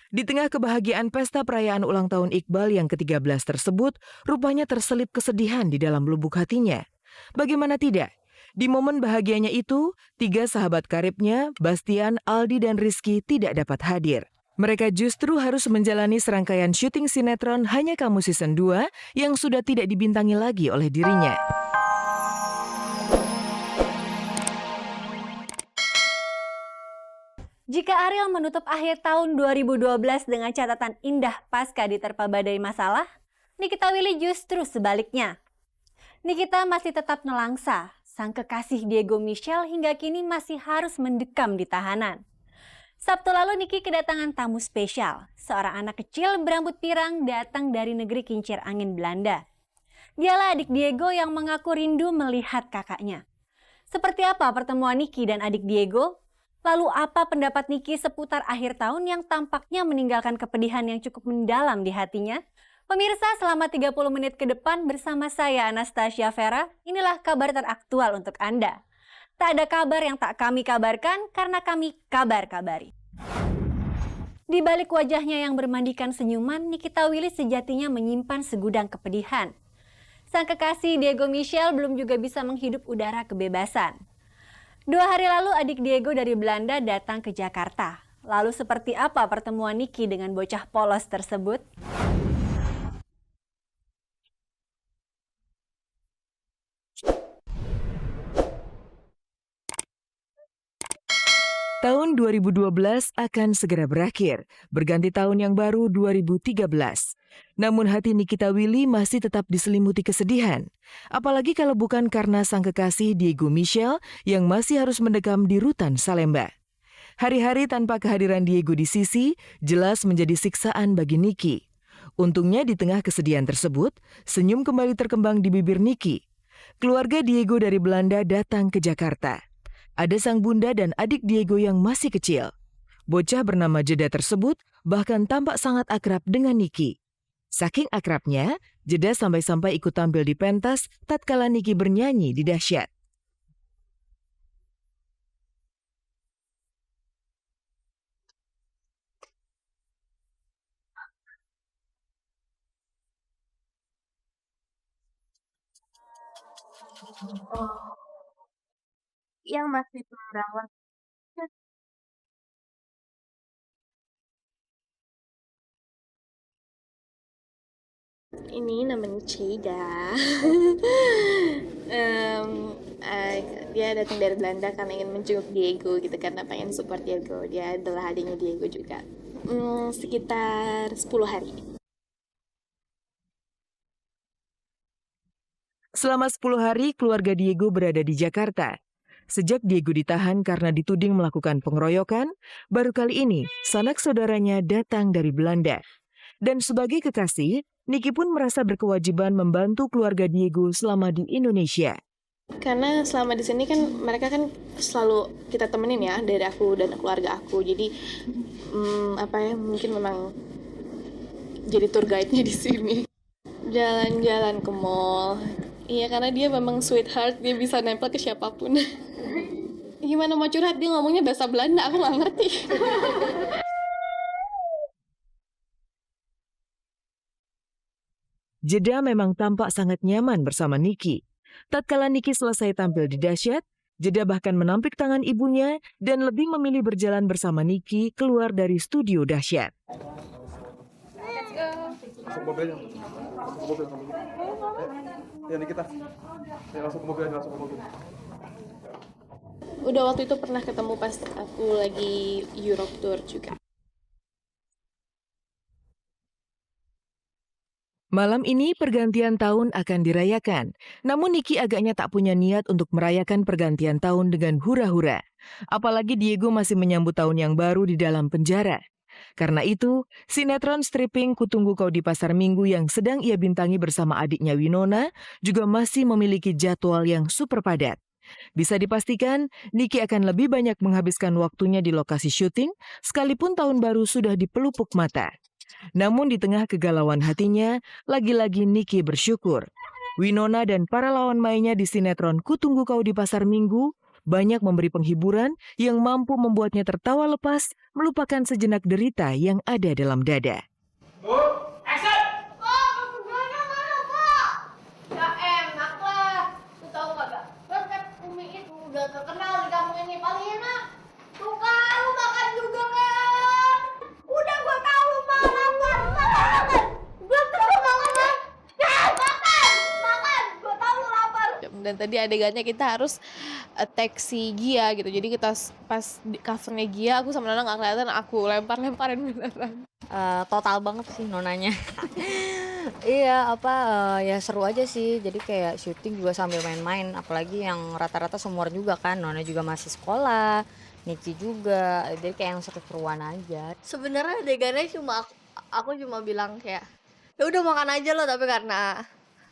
Di tengah kebahagiaan pesta perayaan ulang tahun Iqbal yang ke-13 tersebut, rupanya terselip kesedihan di dalam lubuk hatinya. Bagaimana tidak? Di momen bahagianya itu, 3 sahabat karibnya, Bastian, Aldi, dan Rizky tidak dapat hadir. Mereka justru harus menjalani serangkaian syuting sinetron Hanya Kamu Season 2 yang sudah tidak dibintangi lagi oleh dirinya. Jika Ariel menutup akhir tahun 2012 dengan catatan indah pasca diterpa badai masalah, Nikita Willy justru sebaliknya. Nikita masih tetap nelangsa, sang kekasih Diego Michelle hingga kini masih harus mendekam di tahanan. Sabtu lalu Niki kedatangan tamu spesial, seorang anak kecil berambut pirang datang dari negeri kincir angin Belanda. Dialah adik Diego yang mengaku rindu melihat kakaknya. Seperti apa pertemuan Niki dan adik Diego? Lalu apa pendapat Niki seputar akhir tahun yang tampaknya meninggalkan kepedihan yang cukup mendalam di hatinya? Pemirsa, selama 30 menit ke depan bersama saya Anastasia Vera, inilah kabar teraktual untuk Anda. Tak ada kabar yang tak kami kabarkan karena kami kabar-kabari. Di balik wajahnya yang bermandikan senyuman, Nikita Willy sejatinya menyimpan segudang kepedihan. Sang kekasih Diego Michelle belum juga bisa menghirup udara kebebasan. 2 hari lalu adik Diego dari Belanda datang ke Jakarta. Lalu seperti apa pertemuan Niki dengan bocah polos tersebut? Tahun 2012 akan segera berakhir, berganti tahun yang baru 2013. Namun hati Nikita Willy masih tetap diselimuti kesedihan. Apalagi kalau bukan karena sang kekasih Diego Michelle yang masih harus mendekam di rutan Salemba. Hari-hari tanpa kehadiran Diego di sisi jelas menjadi siksaan bagi Niki. Untungnya di tengah kesedihan tersebut, senyum kembali terkembang di bibir Niki. Keluarga Diego dari Belanda datang ke Jakarta. Ada sang bunda dan adik Diego yang masih kecil. Bocah bernama Jeda tersebut bahkan tampak sangat akrab dengan Niki. Saking akrabnya, Jeda sampai-sampai ikut tampil di pentas tatkala Niki bernyanyi di Dahsyat. Oh, yang masih perawat. Ini namanya Cida. Em, dia datang dari Belanda karena ingin menjenguk Diego gitu, karena pengen support Diego. Dia adalah adiknya Diego juga. Sekitar 10 hari. Selama 10 hari, keluarga Diego berada di Jakarta. Sejak Diego ditahan karena dituding melakukan pengeroyokan, baru kali ini sanak saudaranya datang dari Belanda. Dan sebagai kekasih, Niki pun merasa berkewajiban membantu keluarga Diego selama di Indonesia. Karena selama di sini kan mereka kan selalu kita temenin ya, dari aku dan keluarga aku. Jadi mungkin memang jadi tour guide-nya di sini. Jalan-jalan ke mall. Iya, karena dia memang sweetheart, dia bisa nempel ke siapapun. Gimana mau curhat, dia ngomongnya bahasa Belanda, aku nggak ngerti. Jeda memang tampak sangat nyaman bersama Niki. Tatkala Niki selesai tampil di Dahsyat, Jeda bahkan menampik tangan ibunya dan lebih memilih berjalan bersama Niki keluar dari studio Dahsyat. Masuk mobilnya. Ya Nikita. Ya langsung ke mobil. Udah waktu itu pernah ketemu pas aku lagi Europe tour juga. Malam ini pergantian tahun akan dirayakan. Namun Niki agaknya tak punya niat untuk merayakan pergantian tahun dengan hura-hura. Apalagi Diego masih menyambut tahun yang baru di dalam penjara. Karena itu, sinetron stripping Kutunggu Kau di Pasar Minggu yang sedang ia bintangi bersama adiknya Winona juga masih memiliki jadwal yang super padat. Bisa dipastikan, Niki akan lebih banyak menghabiskan waktunya di lokasi syuting, sekalipun tahun baru sudah di pelupuk mata. Namun di tengah kegalauan hatinya, lagi-lagi Niki bersyukur. Winona dan para lawan mainnya di sinetron Kutunggu Kau di Pasar Minggu banyak memberi penghiburan yang mampu membuatnya tertawa lepas, melupakan sejenak derita yang ada dalam dada. Ya enak lah. Lu tahu kagak? Resep Umi itu udah terkenal di kampung ini paling enak. Tuh kan, lu makan juga kan? Udah gua tahu lu mau lapar, makan. Gua tahu lu makan. Ya, makan. Gua tahu lu lapar. Dan tadi adegannya kita harus attack si Gia gitu. Jadi kita pas di covernya Gia, aku sama Nana nggak kelihatan, aku lempar-lemparin beneran. Total banget sih nonanya. Iya ya seru aja sih, jadi kayak syuting juga sambil main-main, apalagi yang rata-rata seumuran juga kan, Nona juga masih sekolah, Niki juga, jadi kayak yang seru-seruan aja. Sebenarnya adegannya aku cuma bilang kayak ya udah makan aja lo, tapi karena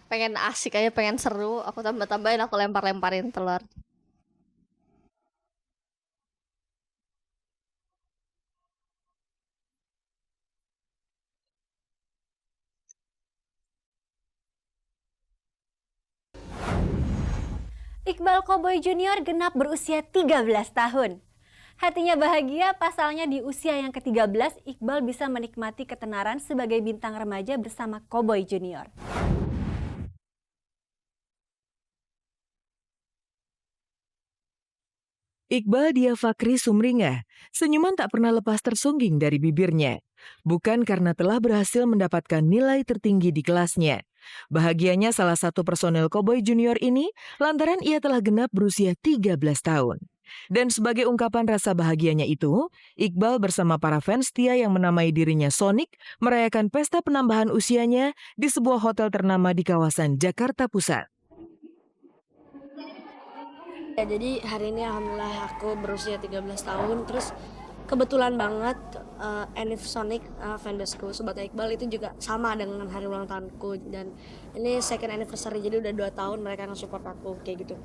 pengen asik aja, pengen seru, aku tambah-tambahin, aku lempar-lemparin telur. Iqbal Koboy Junior genap berusia 13 tahun. Hatinya bahagia, pasalnya di usia yang ke-13, Iqbal bisa menikmati ketenaran sebagai bintang remaja bersama Koboy Junior. Iqbal Dia Fakri sumringah, senyuman tak pernah lepas tersungging dari bibirnya. Bukan karena telah berhasil mendapatkan nilai tertinggi di kelasnya. Bahagianya salah satu personel Koboy Junior ini lantaran ia telah genap berusia 13 tahun. Dan sebagai ungkapan rasa bahagianya itu, Iqbal bersama para fans setia yang menamai dirinya Sonic merayakan pesta penambahan usianya di sebuah hotel ternama di kawasan Jakarta Pusat. Ya, jadi hari ini alhamdulillah aku berusia 13 tahun, terus kebetulan banget Enif Sonic fanbaseku Sobat Iqbal itu juga sama dengan hari ulang tahunku, dan ini second anniversary, jadi udah 2 tahun mereka nge-support aku kayak gitu.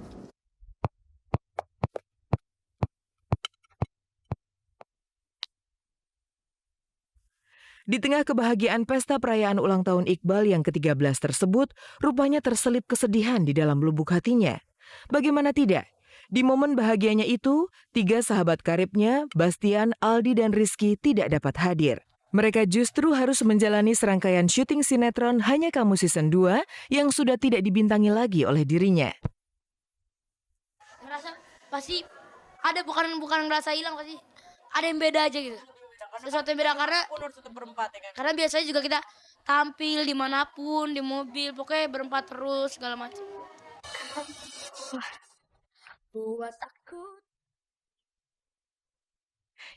Di tengah kebahagiaan pesta perayaan ulang tahun Iqbal yang ke-13 tersebut, rupanya terselip kesedihan di dalam lubuk hatinya. Bagaimana tidak? Di momen bahagianya itu, 3 sahabat karibnya, Bastian, Aldi, dan Rizky tidak dapat hadir. Mereka justru harus menjalani serangkaian syuting sinetron Hanya Kamu Season 2 yang sudah tidak dibintangi lagi oleh dirinya. Ngerasa pasti ada, bukan ngerasa hilang, pasti ada yang beda aja gitu. Sesuatu yang beda karena biasanya juga kita tampil dimanapun, di mobil, pokoknya berempat terus segala macam. Buat aku.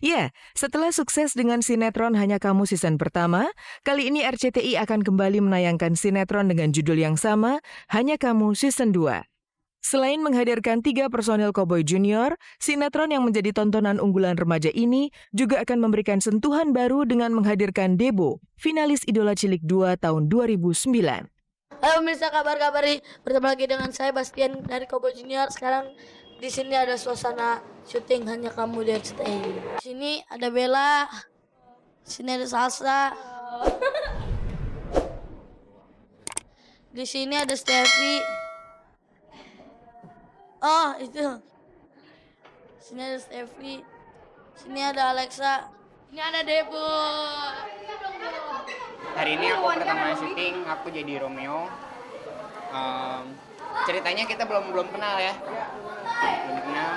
Ya, setelah sukses dengan sinetron Hanya Kamu Season pertama, kali ini RCTI akan kembali menayangkan sinetron dengan judul yang sama, Hanya Kamu Season 2. Selain menghadirkan 3 personel Koboy Junior, sinetron yang menjadi tontonan unggulan remaja ini juga akan memberikan sentuhan baru dengan menghadirkan Debo, finalis Idola Cilik 2 tahun 2009. Halo pemirsa, kabar nih. Bertemu lagi dengan saya Bastian dari Koboy Junior. Sekarang di sini ada suasana syuting Hanya Kamu di RCTI. Di sini ada Bella, di sini ada Salsa, di sini ada Steffi. Oh itu, sini ada Steffi, sini ada Alexa, ini ada Debo. Hari ini aku pertama syuting, aku jadi Romeo. Ceritanya kita belum kenal ya, belum kenal.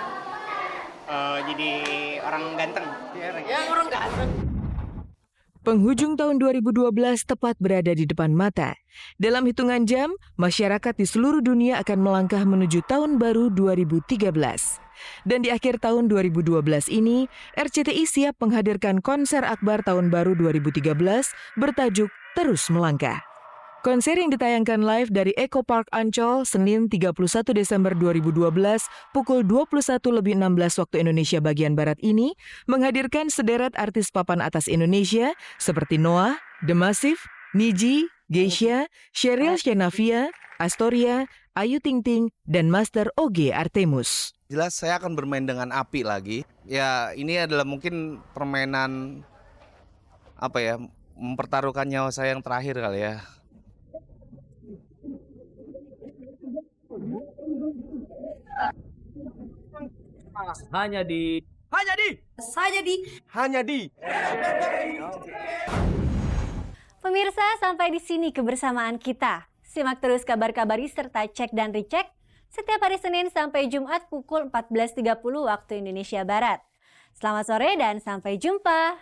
Jadi orang ganteng. Ya orang ganteng. Penghujung tahun 2012 tepat berada di depan mata. Dalam hitungan jam, masyarakat di seluruh dunia akan melangkah menuju tahun baru 2013. Dan di akhir tahun 2012 ini, RCTI siap menghadirkan konser akbar tahun baru 2013 bertajuk Terus Melangkah. Konser yang ditayangkan live dari Eco Park Ancol Senin 31 Desember 2012 pukul 21.16 waktu Indonesia bagian Barat ini menghadirkan sederet artis papan atas Indonesia seperti Noah, The Massive, Niji, Geisha, Sheryl Shenavia, Astoria, Ayu Ting Ting, dan Master OG Artemus. Jelas saya akan bermain dengan api lagi. Ya ini adalah mungkin permainan mempertaruhkan nyawa saya yang terakhir kali ya. hanya di Pemirsa, sampai di sini kebersamaan kita. Simak terus kabar-kabar serta cek dan recheck setiap hari Senin sampai Jumat pukul 14.30 waktu Indonesia Barat. Selamat sore dan sampai jumpa.